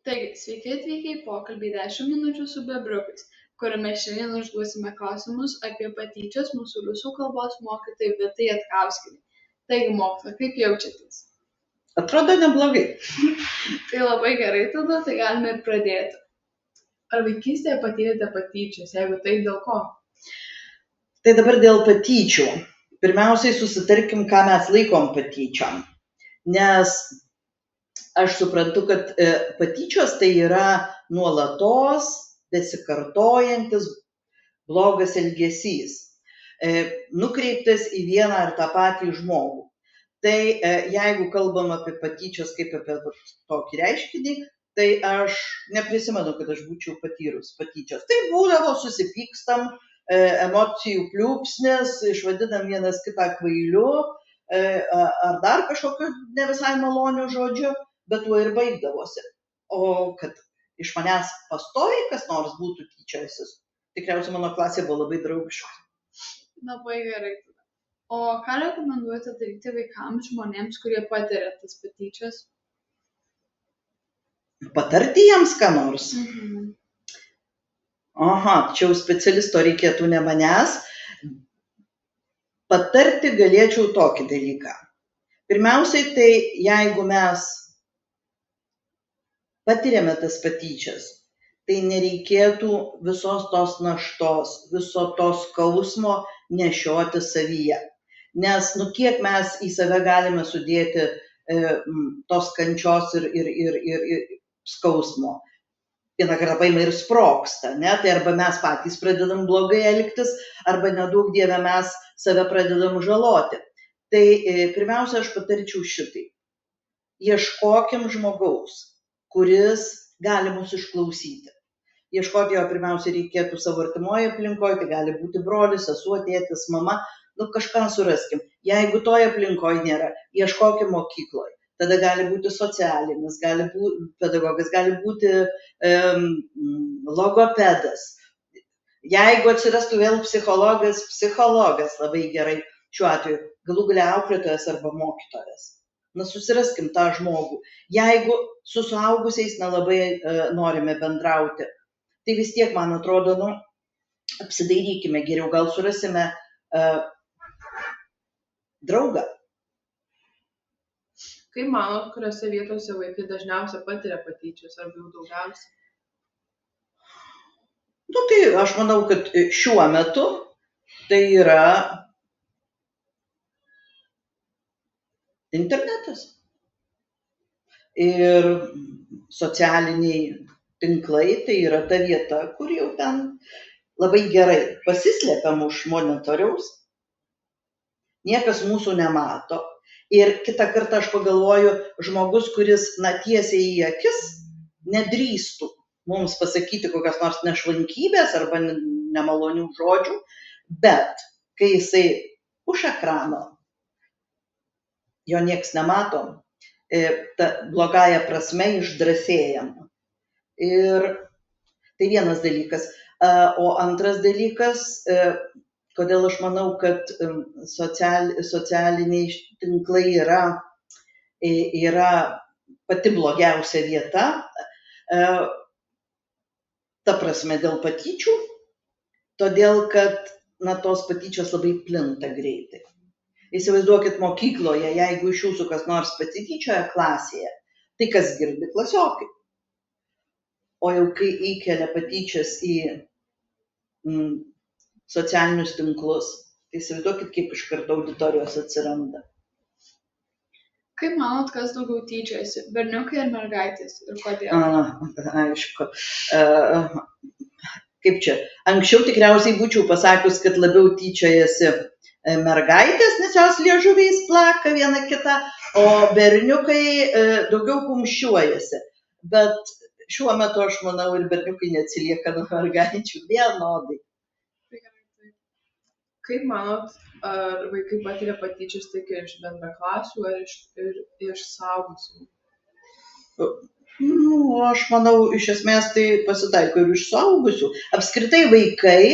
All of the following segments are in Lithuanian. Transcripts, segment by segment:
Taigi, sveiki atvykę į pokalbį 10 minučių su bebriukais, kuriame šiandien užduosime klausimus apie patyčias mūsų rusų kalbos mokytojai Vitai Jatkauskienei. Taigi, mokytoja, kaip jaučiatės? Atrodo neblogai. Tai labai gerai tada, tai galime ir pradėti. Ar vaikystėje patyrėte patyčias, jeigu taip, dėl ko? Tai dabar dėl patyčių. Pirmiausiai susitarkim, ką mes laikom patyčiom. Nes aš suprantu, kad patyčios tai yra nuolatos besikartojantis blogas elgesys, nukreiptas į vieną ar tą patį žmogų. Tai jeigu kalbam apie patyčias kaip apie tokį reiškinį, tai aš neprisimenu, kad aš būčiau patyrus patyčias. Tai būdavo, susipykstam, emocijų pliūpsnis, išvadinam vienas kitą kvailiu, ar dar kažkokiu ne visai maloniu žodžiu, bet tuo ir baigdavosi. O kad iš manęs pastoviai kas nors būtų tyčiasis, tikriausiai mano klasė buvo labai draugiška. Labai gerai. O ką rekomenduojate daryti vaikams, žmonėms, kurie patiria tas patyčias? Patarti jiems ką nors? Aha, čia jau specialisto reikėtų ne manęs. Patarti galėčiau tokį dalyką. Pirmiausiai, tai jeigu mes patiriame tas patyčias, tai nereikėtų visos tos naštos, viso to skausmo nešioti savyje. Nes kiek mes į save galime sudėti tos kančios ir skausmo. Vieną kartą paima ir sprogsta, ne? Tai arba mes patys pradedam blogai elgtis, arba nedaug dieve mes save pradedam žaloti. Tai pirmiausia, aš patarčiau šitai. Ieškokim žmogaus, kuris gali mus išklausyti. Ieškoti jo pirmiausia reikėtų savo artimoje aplinkoje, tai gali būti brolis, sesuo, tėtis, mama, kažką suraskim. Jeigu toje aplinkoje nėra, ieškokim mokykloje. Tada gali būti socialinis, gali būti pedagogas, gali būti logopedas. Jeigu atsirastų vėl psichologas labai gerai šiuo atveju, galų gale auklėtojas arba mokytojas. Susiraskim tą žmogų. Jeigu su suaugusiais nelabai norime bendrauti, tai vis tiek, man atrodo, apsidairykime geriau, gal surasime draugą. Kaip manot, kuriuose vietose vaikai dažniausiai patiria patyčias arba jau daugiausiai? Tai aš manau, kad šiuo metu tai yra internetas. Ir socialiniai tinklai tai yra ta vieta, kur jau ten labai gerai pasislepiam už monitoriaus. Niekas mūsų nemato. Ir kitą kartą aš pagalvoju, žmogus, kuris tiesiai į akis nedrįstų mums pasakyti kokias nors nešvankybės arba nemalonių žodžių, bet kai jisai už ekrano, jo nieks nemato, ta blogąja prasme išdrąsėjam. Ir tai vienas dalykas. O antras dalykas, kodėl aš manau, kad socialiniai tinklai yra pati blogiausia vieta, ta prasme dėl patyčių, todėl kad tos patyčios labai plinta greitai. Įsivaizduokit mokykloje, jeigu iš jūsų kas nors pasityčioja klasėje, tai kas girdi? Klasiokai. O jau kai įkelia patyčias į socialinius tinklus, tai įsivaizduokit, kaip iš karto auditorijos atsiranda. Kaip manot, kas daugiau tyčiojasi, berniukai ar mergaitės ir kodėl? Aišku. Kaip čia? Anksčiau tikriausiai būčiau pasakius, kad labiau tyčiojasi mergaitės, nes jos liežuviais plaka viena kita, o berniukai daugiau kumščiuojasi. Bet šiuo metu aš manau ir berniukai neatsilieka nuo mergaičių vienodai. Kaip manot, ar vaikai patiria patyčias tik iš bendraklasių ar iš suaugusių? Aš manau, iš esmės tai pasitaiko ir iš suaugusių. Apskritai vaikai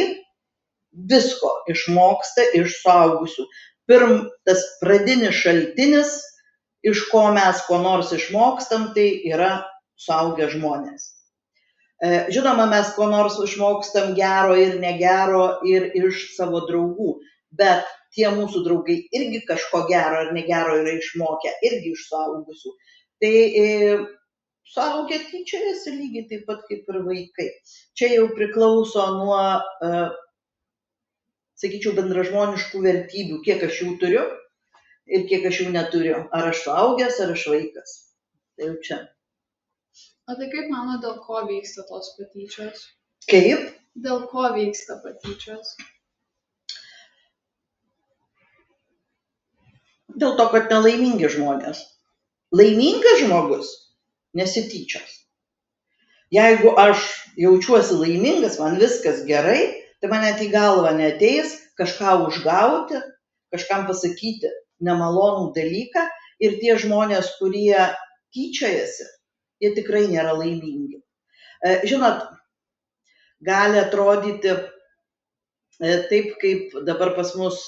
visko išmoksta iš suaugusių. Tas pradinis šaltinis, iš ko mes ko nors išmokstam, tai yra suaugę žmonės. Žinoma, mes ko nors išmokstam gero ir negero ir iš savo draugų, bet tie mūsų draugai irgi kažko gero ar negero yra išmokę, irgi iš suaugusių. Tai suaugę tyčiojasi lygiai taip pat kaip ir vaikai. Čia jau priklauso nuo, sakyčiau, bendražmoniškų vertybių, kiek aš jų turiu ir kiek aš jų neturiu. Ar aš suaugęs, ar aš vaikas. Tai jau čia. O tai kaip mano, dėl ko vyksta tos patyčios? Kaip? Dėl ko vyksta patyčios? Dėl to, kad nelaimingi žmonės. Laimingas žmogus nesityčios. Jeigu aš jaučiuosi laimingas, man viskas gerai, tai man net į galvą neateis kažką užgauti, kažkam pasakyti nemalonų dalyką ir tie žmonės, kurie tyčiojasi, jie tikrai nėra laimingi. Žinot, gali atrodyti taip, kaip dabar pas mus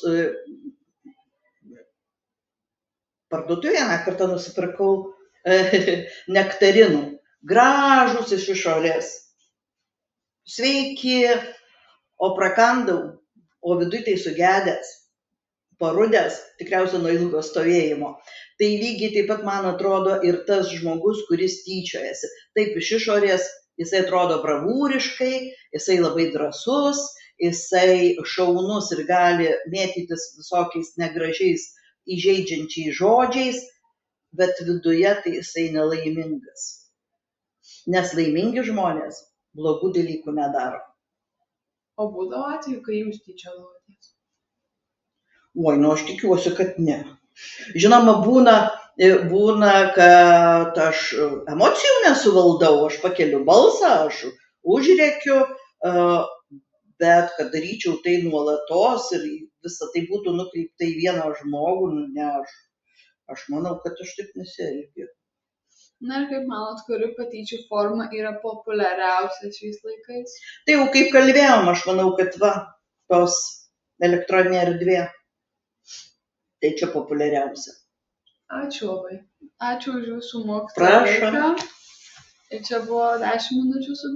parduotuvėje vieną kartą nusipirkau nektarinų. Gražūs iš išorės. Sveiki, o prakandau, o viduj tai sugedęs, parudęs, tikriausiai nuo ilgo stovėjimo. Tai lygiai taip pat, man atrodo, ir tas žmogus, kuris tyčiojasi. Taip iš išorės jisai atrodo bravūriškai, jisai labai drąsus, jisai šaunus ir gali mėtytis visokiais negražiais, įžeidžiančiais žodžiais, bet viduje tai jisai nelaimingas. Nes laimingi žmonės blogų dalykų nedaro. O būdavo atveju, kai jūs tyčiodavotės? Oi, aš tikiuosi, kad ne. Žinoma, būna, kad aš emocijų nesuvaldau, aš pakeliu balsą, aš užrėkiu, bet kad daryčiau tai nuolatos ir visą tai būtų nukreipta į vieną žmogų, ne, aš manau, kad aš taip nesielgiu. Na ir kaip manot, kuri patyčių forma yra populiariausia šiais laikais? Tai jau kaip kalbėjom, aš manau, kad tos elektroninė erdvė. Tai čia populiariausia. Ačiū labai. Ačiū už jūsų mokytojo laiką. Ir čia buvo 10 minučių su